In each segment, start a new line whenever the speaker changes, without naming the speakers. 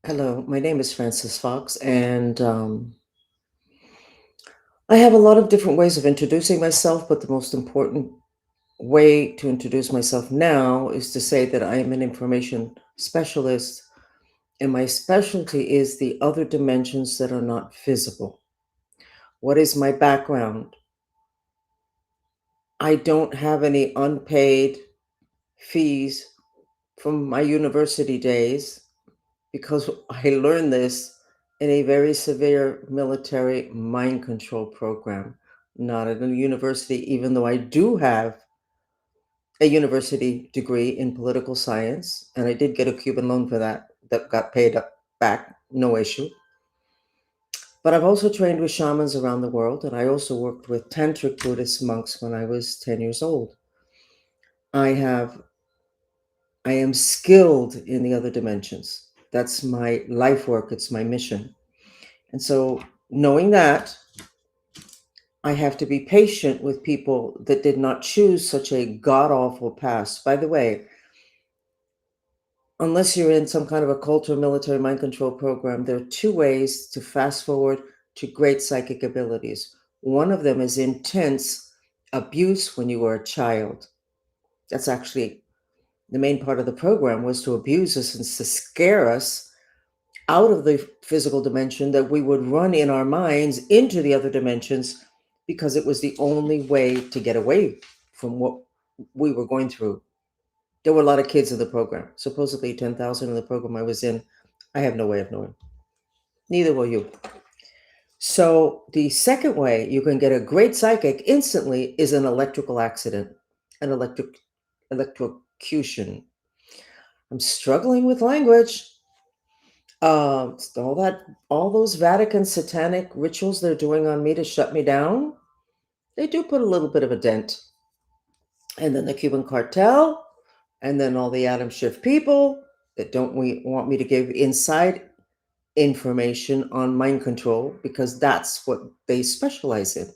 Hello, my name is Francis Fox, and I have a lot of different ways of introducing myself, but the most important way to introduce myself now is to say that I am an information specialist, and my specialty is the other dimensions that are not visible. What is my background? I don't have any unpaid fees from my university days because I learned this in a very severe military mind control program, not at a university, even though I do have a university degree in political science. And I did get a Cuban loan for that got paid up back, no issue. But I've also trained with shamans around the world, and I also worked with tantric Buddhist monks when I was 10 years old. I have I am skilled in the other dimensions. That's my life work, it's my mission. And so, knowing that, I have to be patient with people that did not choose such a god awful past. By the way, unless you're in some kind of a cult or military mind control program, there are two ways to fast forward to great psychic abilities. One of them is intense abuse when you were a child. That's actually the main part of the program, was to abuse us and to scare us out of the physical dimension, that we would run in our minds into the other dimensions because it was the only way to get away from what we were going through. There were a lot of kids in the program, supposedly 10,000 in the program I was in. I have no way of knowing. Neither will you. So, the second way you can get a great psychic instantly is an electrical accident, an electrocution. I'm struggling with language. All that, all those Vatican satanic rituals they're doing on me to shut me down, they do put a little bit of a dent. And then the Cuban cartel, and then all the Adam Schiff people that don't want me to give inside information on mind control because that's what they specialize in,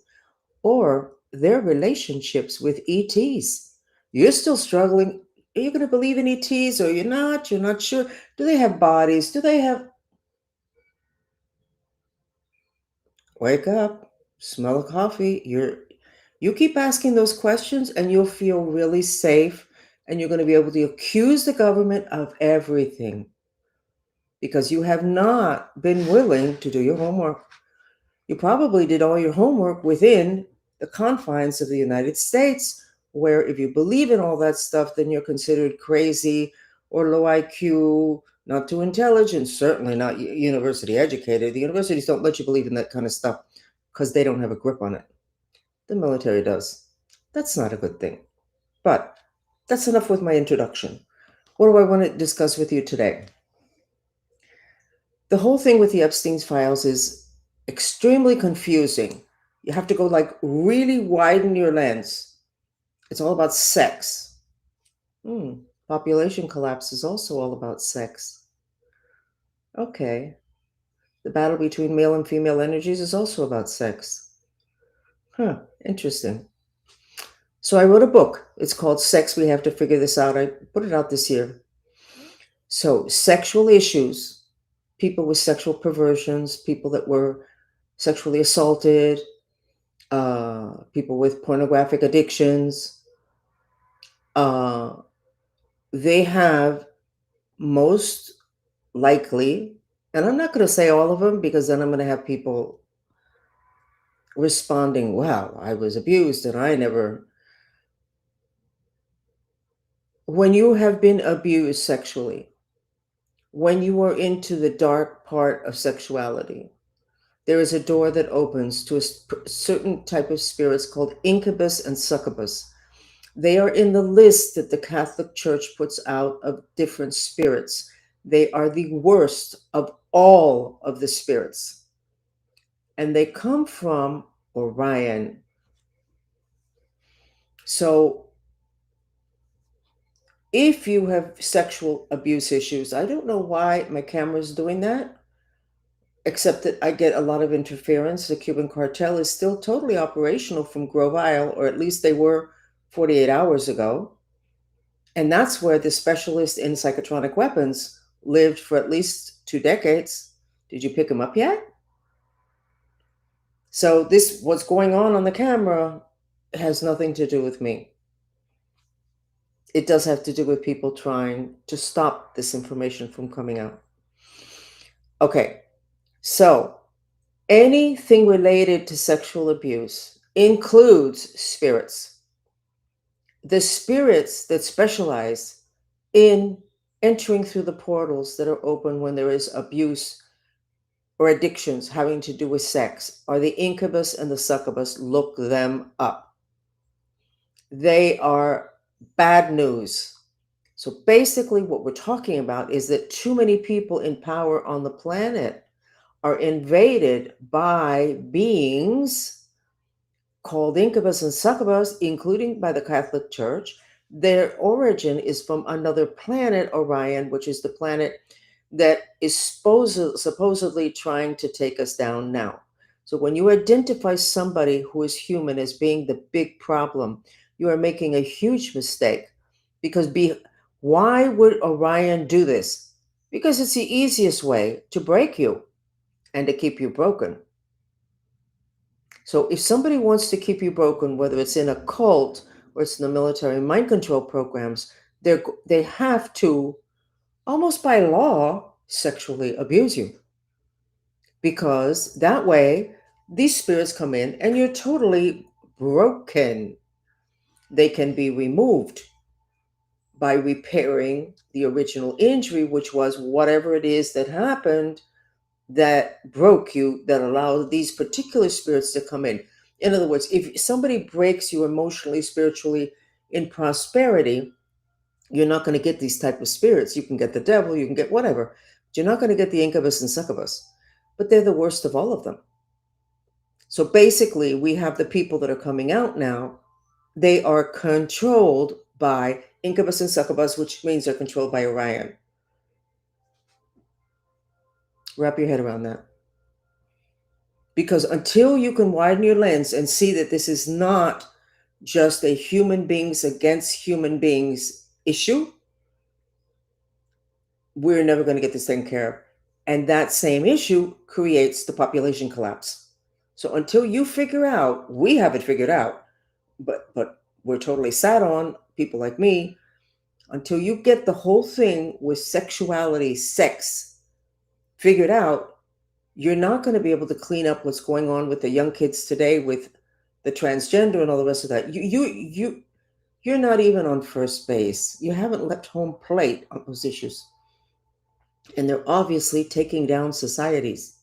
or their relationships with ETs. You're still struggling. Are you going to believe in ETs or you're not? You're not sure. Do they have bodies? Do they have. Wake up, smell of coffee. You keep asking those questions and you'll feel really safe, and you're going to be able to accuse the government of everything because you have not been willing to do your homework. You probably did all your homework within the confines of the United States, where if you believe in all that stuff, then you're considered crazy or low IQ, not too intelligent, certainly not university educated. The universities don't let you believe in that kind of stuff because they don't have a grip on it. The military does. That's not a good thing. But that's enough with my introduction. What do I want to discuss with you today? The whole thing with the Epstein's files is extremely confusing. You have to go like really widen your lens. It's all about sex. Hmm. Population collapse is also all about sex. Okay. The battle between male and female energies is also about sex. Huh. Interesting. So I wrote a book. It's called Sex We Have to Figure This Out. I put it out this year. So, sexual issues, people with sexual perversions, people that were sexually assaulted, people with pornographic addictions, uh, they have most likely, and I'm not going to say all of them because then I'm going to have people responding, wow, I was abused and I never. When you have been abused sexually, when you are into the dark part of sexuality, there is a door that opens to a certain type of spirits called incubus and succubus. They are in the list that the Catholic Church puts out of different spirits. They are the worst of all of the spirits. And they come from Orion. So if you have sexual abuse issues, I don't know why my camera is doing that, except that I get a lot of interference. The Cuban cartel is still totally operational from Grove Isle, or at least they were 48 hours ago. And that's where the specialist in psychotronic weapons lived for at least 2 decades. Did you pick him up yet? So this, what's going on the camera, has nothing to do with me. It does have to do with people trying to stop this information from coming out. Okay, so anything related to sexual abuse includes spirits. The spirits that specialize in entering through the portals that are open when there is abuse or addictions having to do with sex are the incubus and the succubus. Look them up. They are bad news. So basically, what we're talking about is that too many people in power on the planet are invaded by beings called incubus and succubus, including by the Catholic Church. Their origin is from another planet, Orion, which is the planet that is supposedly trying to take us down now. So when you identify somebody who is human as being the big problem, you are making a huge mistake. Because why would Orion do this? Because it's the easiest way to break you and to keep you broken. So if somebody wants to keep you broken, whether it's in a cult or it's in the military mind control programs, they have to, almost by law, sexually abuse you. Because that way, these spirits come in and you're totally broken. They can be removed by repairing the original injury, which was whatever it is that happened that broke you, that allowed these particular spirits to come in. In other words, if somebody breaks you emotionally, spiritually, in prosperity, you're not going to get these type of spirits. You can get the devil, you can get whatever. But you're not going to get the incubus and succubus. But they're the worst of all of them. So basically, we have the people that are coming out now. They are controlled by incubus and succubus, which means they're controlled by Orion. Wrap your head around that. Because until you can widen your lens and see that this is not just a human beings against human beings issue, we're never going to get this taken care of. And that same issue creates the population collapse. So until you figure out, we have it figured out, but we're totally sat on, people like me, until you get the whole thing with sexuality, sex figured out, you're not going to be able to clean up what's going on with the young kids today with the transgender and all the rest of that. You're not even on first base. You haven't left home plate on those issues. And they're obviously taking down societies.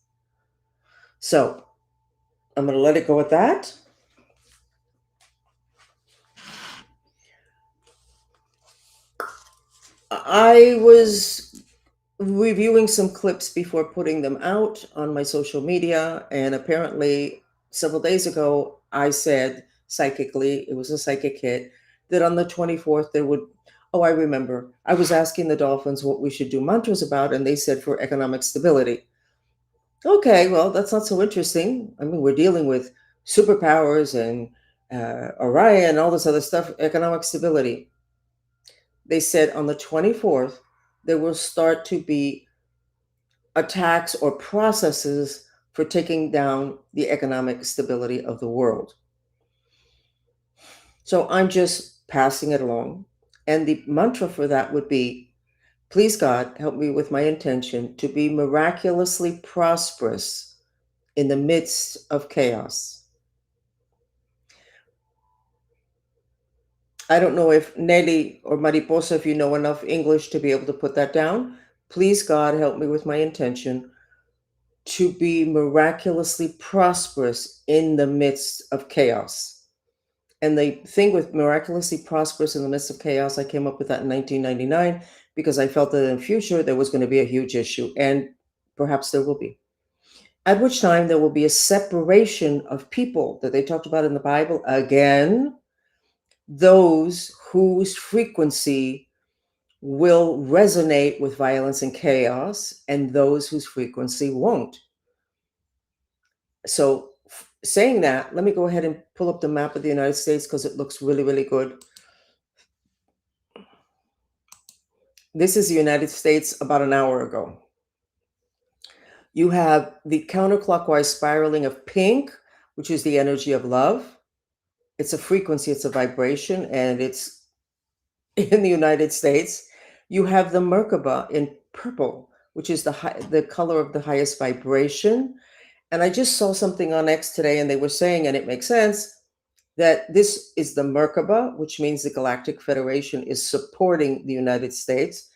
So I'm going to let it go at that. I was reviewing some clips before putting them out on my social media, and apparently several days ago I said psychically, it was a psychic hit, that on the 24th there would, oh, I remember, I was asking the dolphins what we should do mantras about, and they said for economic stability. Okay, well, that's not so interesting. I mean, we're dealing with superpowers and Orion and all this other stuff, economic stability. They said on the 24th, there will start to be attacks or processes for taking down the economic stability of the world. So I'm just passing it along. And the mantra for that would be, please God, help me with my intention to be miraculously prosperous in the midst of chaos. I don't know if Nelly or Mariposa, if you know enough English to be able to put that down. Please God, help me with my intention to be miraculously prosperous in the midst of chaos. And the thing with miraculously prosperous in the midst of chaos, I came up with that in 1999 because I felt that in the future there was going to be a huge issue, and perhaps there will be. At which time there will be a separation of people that they talked about in the Bible. Again, those whose frequency will resonate with violence and chaos, and those whose frequency won't. So, saying that, let me go ahead and pull up the map of the United States because it looks really, really good. This is the United States about an hour ago. You have the counterclockwise spiraling of pink, which is the energy of love. It's a frequency, it's a vibration, and it's in the United States. You have the Merkaba in purple, which is the color of the highest vibration. And I just saw something on X today, and they were saying, and it makes sense, that this is the Merkaba, which means the Galactic Federation is supporting the United States.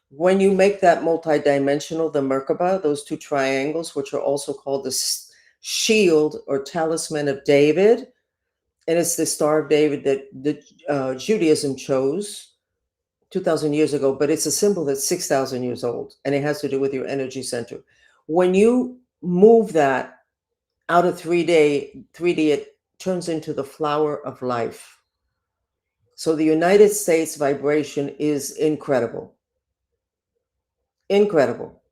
When you make that multidimensional, the Merkaba, those two triangles, which are also called the shield or talisman of David, and it's the Star of David that Judaism chose 2,000 years ago, but it's a symbol that's 6,000 years old, and it has to do with your energy center. When you move that out of 3D, it turns into the flower of life. So the United States vibration is incredible. Incredible.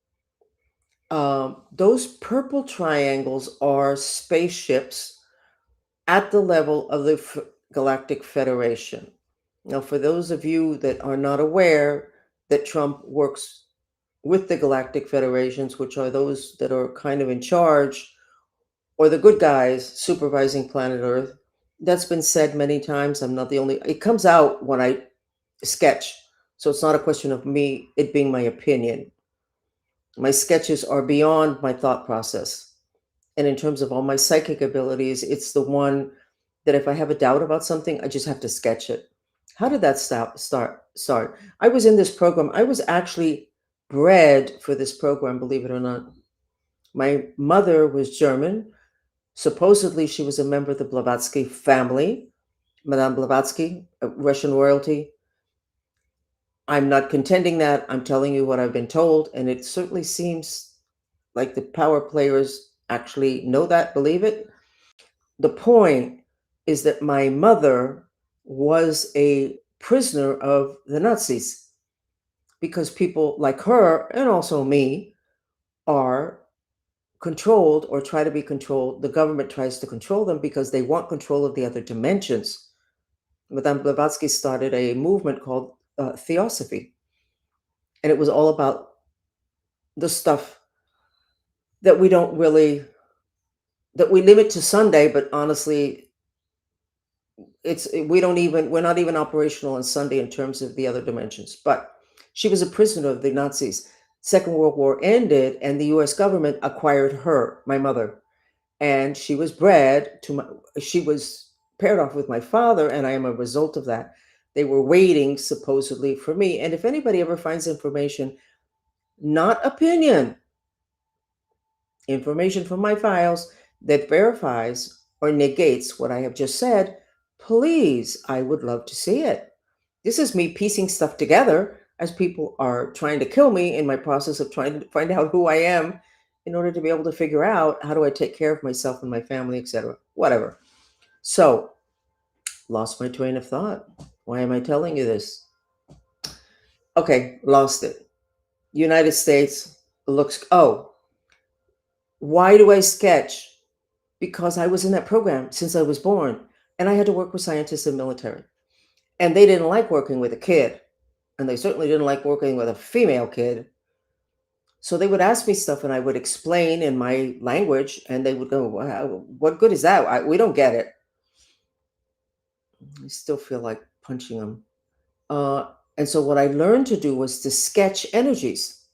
Those purple triangles are spaceships at the level of the Galactic Federation. Now, for those of you that are not aware that Trump works with the Galactic Federations, which are those that are kind of in charge, or the good guys supervising planet Earth, that's been said many times. I'm not the only, it comes out when I sketch. So it's not a question of me, it being my opinion. My sketches are beyond my thought process. And in terms of all my psychic abilities, it's the one that if I have a doubt about something, I just have to sketch it. How did that start? I was in this program. I was actually bred for this program, believe it or not. My mother was German. Supposedly, she was a member of the Blavatsky family, Madame Blavatsky, Russian royalty. I'm not contending that. I'm telling you what I've been told, and it certainly seems like the power players actually know that, believe it. The point is that my mother was a prisoner of the Nazis because people like her and also me are controlled or try to be controlled. The government tries to control them because they want control of the other dimensions. Madame Blavatsky started a movement called Theosophy, and it was all about the stuff that we don't really, that we limit to Sunday, but honestly, we're not even operational on Sunday in terms of the other dimensions. But she was a prisoner of the Nazis. Second World War ended, and the U.S. government acquired her, my mother, and she was she was paired off with my father, and I am a result of that. They were waiting supposedly for me, and if anybody ever finds information, not opinion, information from my files that verifies or negates what I have just said, please, I would love to see it. This is me piecing stuff together as people are trying to kill me in my process of trying to find out who I am in order to be able to figure out how do I take care of myself and my family, etc. Whatever. So, lost my train of thought. Why am I telling you this? Okay, lost it. United States looks, oh, why do I sketch? Because I was in that program since I was born, and I had to work with scientists and military. And they didn't like working with a kid, and they certainly didn't like working with a female kid. So they would ask me stuff, and I would explain in my language, and they would go, wow, what good is that? We don't get it. I still feel like punching them. And so what I learned to do was to sketch energies,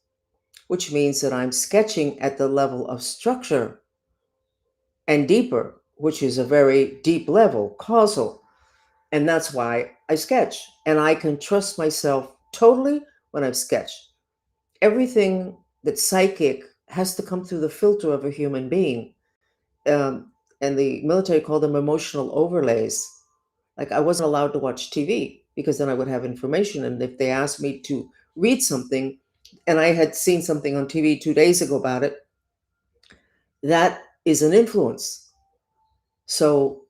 which means that I'm sketching at the level of structure and deeper, which is a very deep level, causal. And that's why I sketch. And I can trust myself totally when I've sketched. Everything that's psychic has to come through the filter of a human being. And the military called them emotional overlays. Like I wasn't allowed to watch TV because then I would have information. And if they asked me to read something, and I had seen something on TV 2 days ago about it, that is an influence. So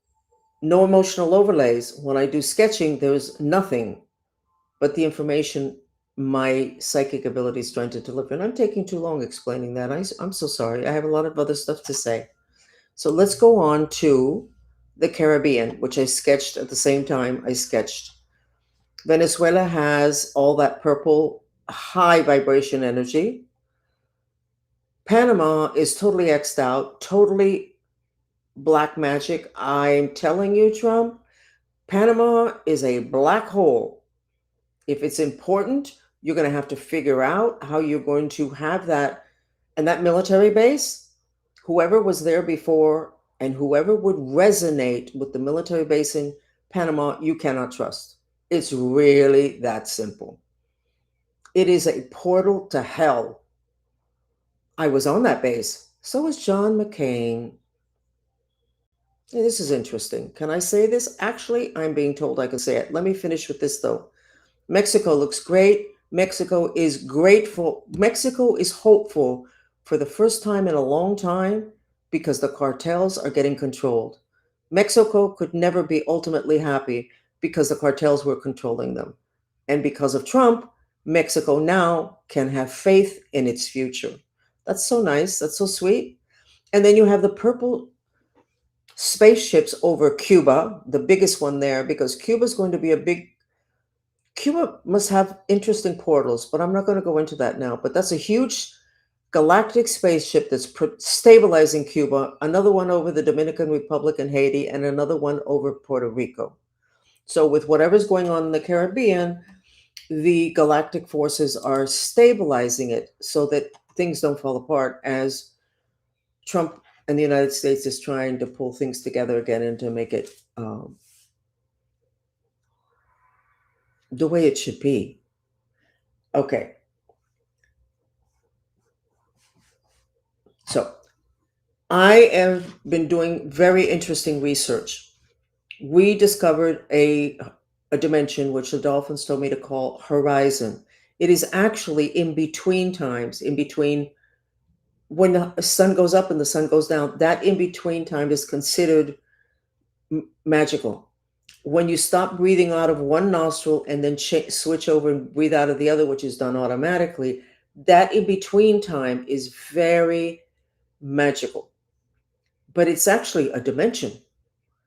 no emotional overlays. When I do sketching, there's nothing but the information my psychic ability is trying to deliver. And I'm taking too long explaining that. I'm so sorry. I have a lot of other stuff to say. So let's go on to the Caribbean, which I sketched at the same time I sketched. Venezuela has all that purple high vibration energy. Panama is totally X'd out, totally black magic. I'm telling you, Trump, Panama is a black hole. If it's important, you're going to have to figure out how you're going to have that. And that military base, whoever was there before and whoever would resonate with the military base in Panama, you cannot trust. It's really that simple. It is a portal to hell. I was on that base. So was John McCain. Hey, this is interesting. Can I say this? Actually, I'm being told I can say it. Let me finish with this though. Mexico looks great. Mexico is grateful. Mexico is hopeful for the first time in a long time because the cartels are getting controlled. Mexico could never be ultimately happy because the cartels were controlling them. And because of Trump, Mexico now can have faith in its future. That's so nice. That's so sweet. And then you have the purple spaceships over Cuba, the biggest one there, because Cuba's going to be a big. Cuba must have interesting portals, but I'm not going to go into that now. But that's a huge galactic spaceship that's stabilizing Cuba, another one over the Dominican Republic and Haiti, and another one over Puerto Rico. So, with whatever's going on in the Caribbean, the galactic forces are stabilizing it so that things don't fall apart as Trump and the United States is trying to pull things together again and to make it the way it should be. Okay. So I have been doing very interesting research. We discovered a dimension which the dolphins told me to call horizon. It is actually in between times, in between when the sun goes up and the sun goes down. That in between time is considered magical. When you stop breathing out of one nostril and then switch over and breathe out of the other, which is done automatically, that in between time is very magical. But it's actually a dimension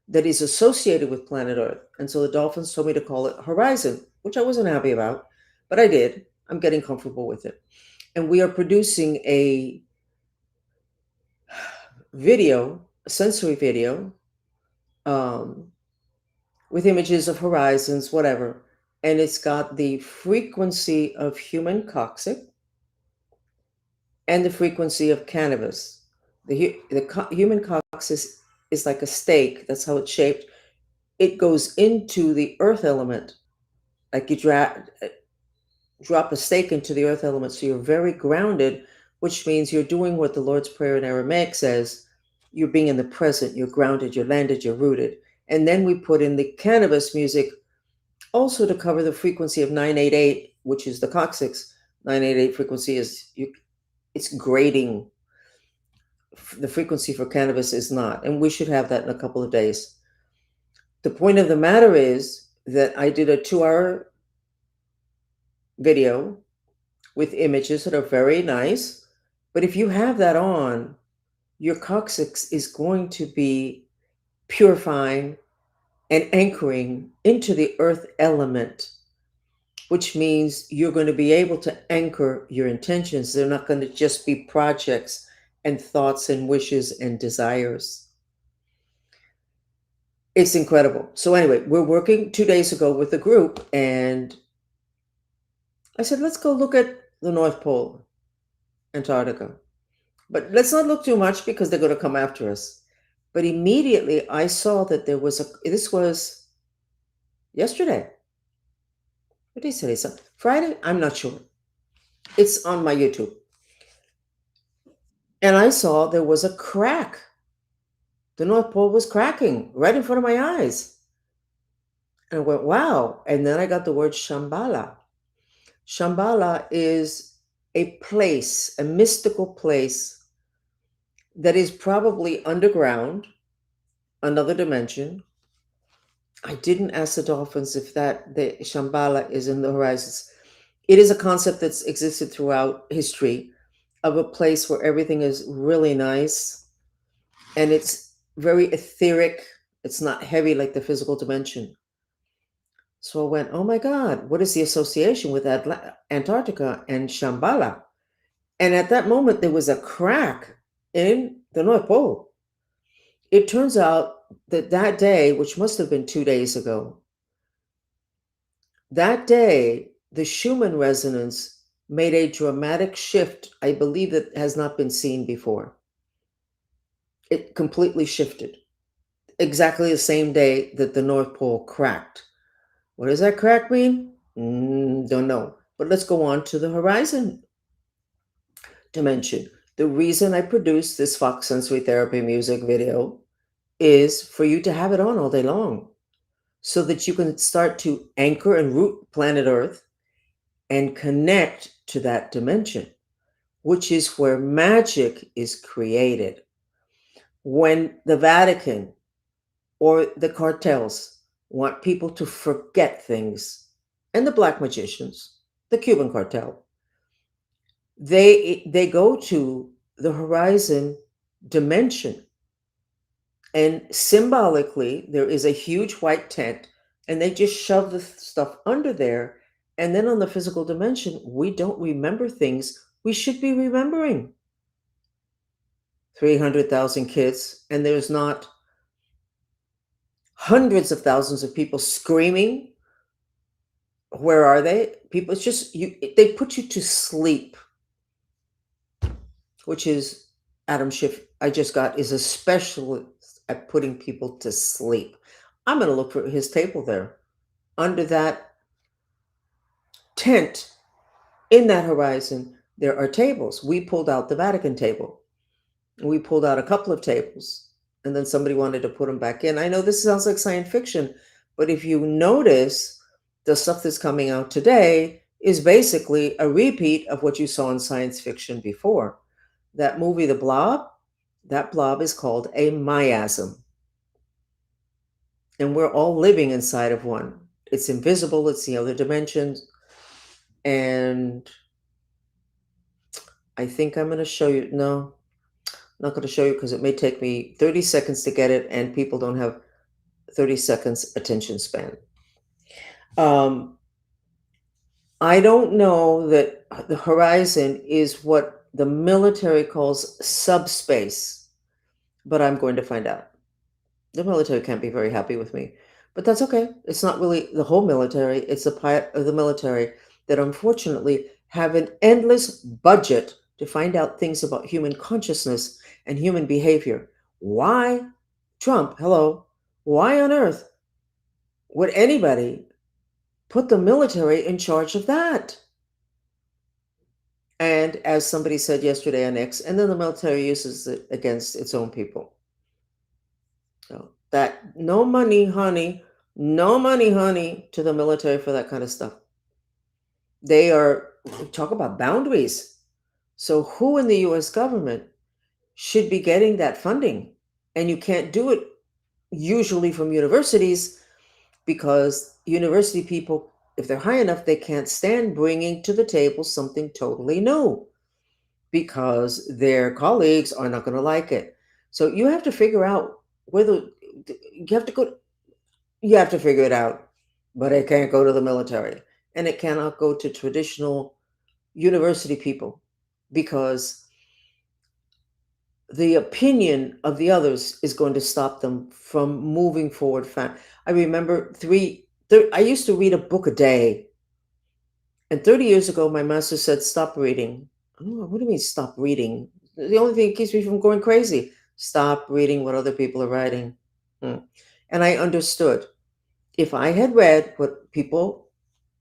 that is associated with planet Earth. And so the dolphins told me to call it Horizon, which I wasn't happy about, but I did. I'm getting comfortable with it. And we are producing a video, a sensory video, with images of horizons, whatever. And it's got the frequency of human coccyx and the frequency of cannabis. The human coccyx is like a steak. That's how it's shaped. It goes into the earth element, like you drop a steak into the earth element. So you're very grounded, which means you're doing what the Lord's Prayer in Aramaic says. You're being in the present, you're grounded, you're landed, you're rooted. And then we put in the cannabis music also to cover the frequency of 988, which is the coccyx. 988 frequency is it's grating. The frequency for cannabis is not, and we should have that in a couple of days. The point of the matter is that I did a 2-hour video with images that are very nice, but if you have that on, your coccyx is going to be purifying and anchoring into the earth element, which means you're going to be able to anchor your intentions. They're not going to just be projects and thoughts and wishes and desires. It's incredible. So anyway, we're working 2 days ago with a group, and I said, let's go look at the North Pole, Antarctica. But let's not look too much because they're going to come after us. But immediately I saw that this was yesterday. What did he say? Friday? I'm not sure. It's on my YouTube. And I saw there was a crack. The North Pole was cracking right in front of my eyes. And I went, wow. And then I got the word Shambhala. Shambhala is a place, a mystical place that is probably underground, another dimension. I didn't ask the dolphins if the Shambhala is in the horizons. It is a concept that's existed throughout history of a place where everything is really nice and it's very etheric. It's not heavy like the physical dimension. So I went, oh my God, what is the association with Antarctica and Shambhala? And at that moment, there was a crack in the North Pole. It turns out that that day, which must have been 2 days ago, that day, the Schumann resonance made a dramatic shift, I believe, that has not been seen before. It completely shifted. Exactly the same day that the North Pole cracked. What does that crack mean? Don't know. But let's go on to the horizon dimension. The reason I produced this Fox Sensory Therapy music video is for you to have it on all day long so that you can start to anchor and root planet Earth and connect to that dimension, which is where magic is created. When the Vatican or the cartels want people to forget things, and the black magicians, the Cuban cartel, they go to the horizon dimension, and symbolically there is a huge white tent, and they just shove the stuff under there, and then on the physical dimension we don't remember things we should be remembering. 300,000 kids, and there's not hundreds of thousands of people screaming. Where are they? People, it's just you, they put you to sleep, which is Adam Schiff, I just got, is a specialist at putting people to sleep. I'm going to look for his table there. Under that tent, in that horizon, there are tables. We pulled out the Vatican table. We pulled out a couple of tables, and then somebody wanted to put them back in. I know this sounds like science fiction, but if you notice, the stuff that's coming out today is basically a repeat of what you saw in science fiction before. That movie, The Blob, that blob is called a miasm. And we're all living inside of one. It's invisible, it's the other dimensions. And I think I'm going to show you. No, I'm not going to show you because it may take me 30 seconds to get it, and people don't have 30 seconds attention span. Um, I don't know that the horizon is what the military calls subspace, but I'm going to find out. The military can't be very happy with me, but that's okay. It's not really the whole military, it's a part of the military that unfortunately have an endless budget to find out things about human consciousness and human behavior. Why, Trump, hello, why on earth would anybody put the military in charge of that? And as somebody said yesterday on X, and then the military uses it against its own people. So that no money, honey, no money, honey, to the military for that kind of stuff. They are, talk about boundaries. So who in the US government should be getting that funding? And you can't do it usually from universities because university people, if they're high enough, they can't stand bringing to the table something totally new because their colleagues are not going to like it. So you have to figure out whether you have to go, you have to figure it out, but it can't go to the military and it cannot go to traditional university people because the opinion of the others is going to stop them from moving forward fast. I remember I used to read a book a day. And 30 years ago, my master said, stop reading. Oh, what do you mean stop reading? The only thing that keeps me from going crazy. Stop reading what other people are writing. And I understood. If I had read what people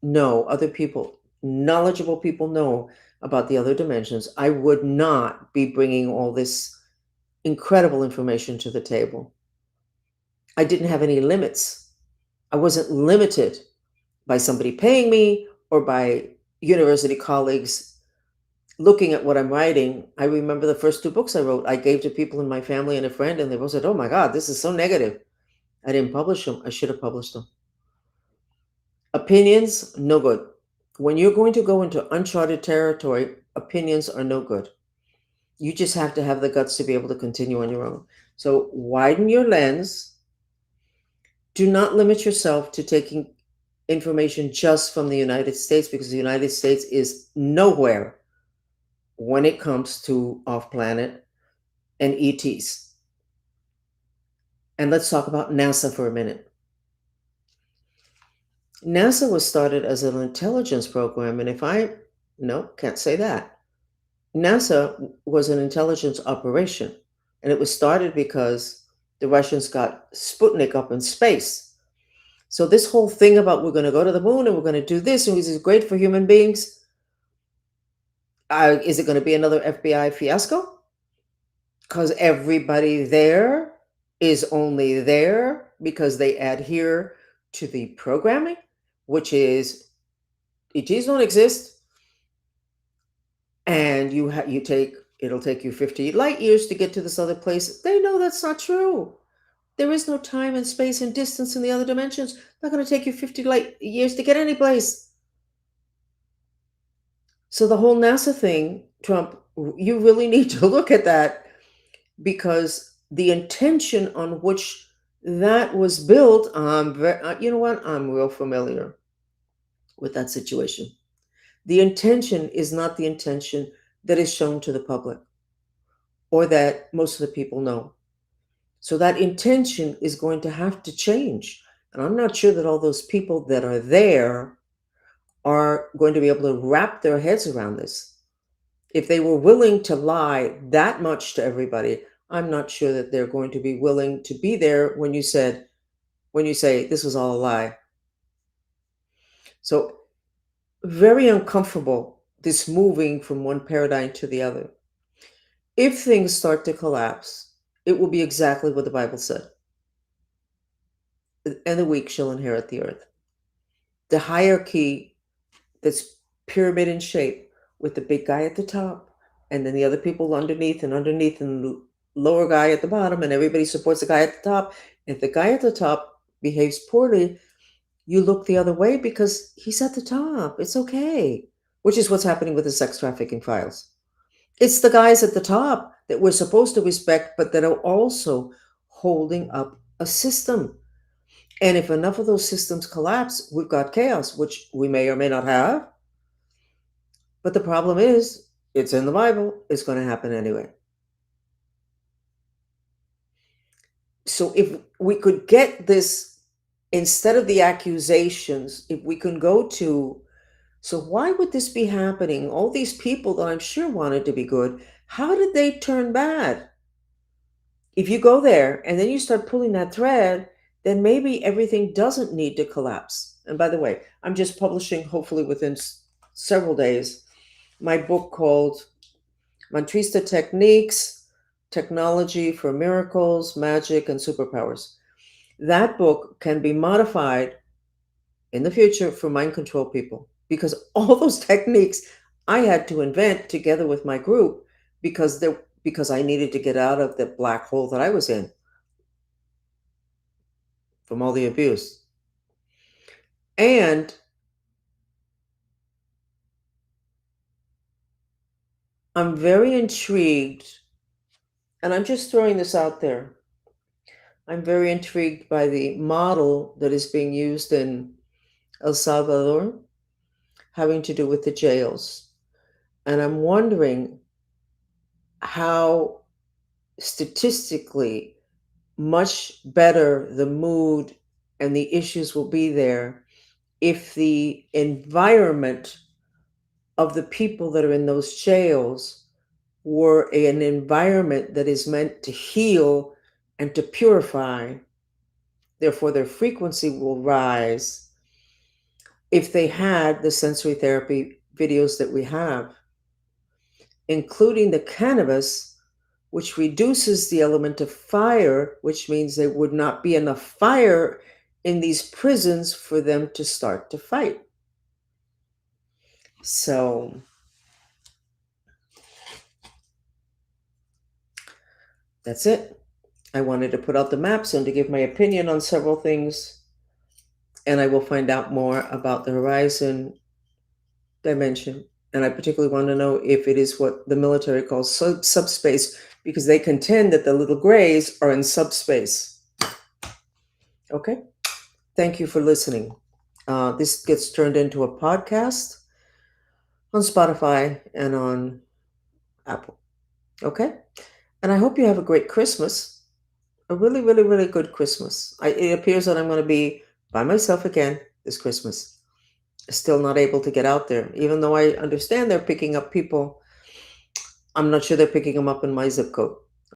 know, other people, knowledgeable people know about the other dimensions, I would not be bringing all this incredible information to the table. I didn't have any limits. I wasn't limited by somebody paying me or by university colleagues looking at what I'm writing. I remember the first two books I wrote, I gave to people in my family and a friend, and they both said, oh my God, this is so negative. I didn't publish them. I should have published them. Opinions, no good. When you're going to go into uncharted territory, opinions are no good. You just have to have the guts to be able to continue on your own. So widen your lens. Do not limit yourself to taking information just from the United States, because the United States is nowhere when it comes to off planet and ETs. And let's talk about NASA for a minute. NASA was started as an intelligence program, and no, can't say that. NASA was an intelligence operation, and it was started because the Russians got Sputnik up in space. So this whole thing about we're going to go to the moon and we're going to do this and this is great for human beings, is it going to be another FBI fiasco? Because everybody there is only there because they adhere to the programming, which is ETs don't exist, and it'll take you 50 light years to get to this other place. They know that's not true. There is no time and space and distance in the other dimensions. Not going to take you 50 light years to get any place. So the whole NASA thing, Trump, you really need to look at that, because the intention on which that was built, you know what? I'm real familiar with that situation. The intention is not the intention that is shown to the public or that most of the people know. So that intention is going to have to change. And I'm not sure that all those people that are there are going to be able to wrap their heads around this. If they were willing to lie that much to everybody, I'm not sure that they're going to be willing to be there when you say this was all a lie. So very uncomfortable, this moving from one paradigm to the other. If things start to collapse, it will be exactly what the Bible said. And the weak shall inherit the earth. The hierarchy that's pyramid in shape, with the big guy at the top and then the other people underneath and the lower guy at the bottom, and everybody supports the guy at the top. If the guy at the top behaves poorly, you look the other way because he's at the top. It's okay. Which is what's happening with the sex trafficking files. It's the guys at the top that we're supposed to respect, but that are also holding up a system. And if enough of those systems collapse, we've got chaos, which we may or may not have. But the problem is, it's in the Bible. It's going to happen anyway. So if we could get this, instead of the accusations, if we can go to, so why would this be happening? All these people that I'm sure wanted to be good, how did they turn bad? If you go there and then you start pulling that thread, then maybe everything doesn't need to collapse. And by the way, I'm just publishing, hopefully within several days, my book called Mantrista Techniques, Technology for Miracles, Magic, and Superpowers. That book can be modified in the future for mind control people, because all those techniques I had to invent together with my group, because I needed to get out of the black hole that I was in from all the abuse. And I'm very intrigued, and I'm just throwing this out there. I'm very intrigued by the model that is being used in El Salvador, having to do with the jails. And I'm wondering how statistically much better the mood and the issues will be there if the environment of the people that are in those jails were an environment that is meant to heal and to purify. Therefore, their frequency will rise if they had the sensory therapy videos that we have, including the cannabis, which reduces the element of fire, which means there would not be enough fire in these prisons for them to start to fight. So that's it. I wanted to put out the maps and to give my opinion on several things, and I will find out more about the horizon dimension. And I particularly want to know if it is what the military calls subspace, because they contend that the little grays are in subspace. Okay? Thank you for listening. This gets turned into a podcast on Spotify and on Apple. Okay? And I hope you have a great Christmas. A really, really, really good Christmas. It appears that I'm going to be by myself again this Christmas. Still not able to get out there. Even though I understand they're picking up people, I'm not sure they're picking them up in my zip code.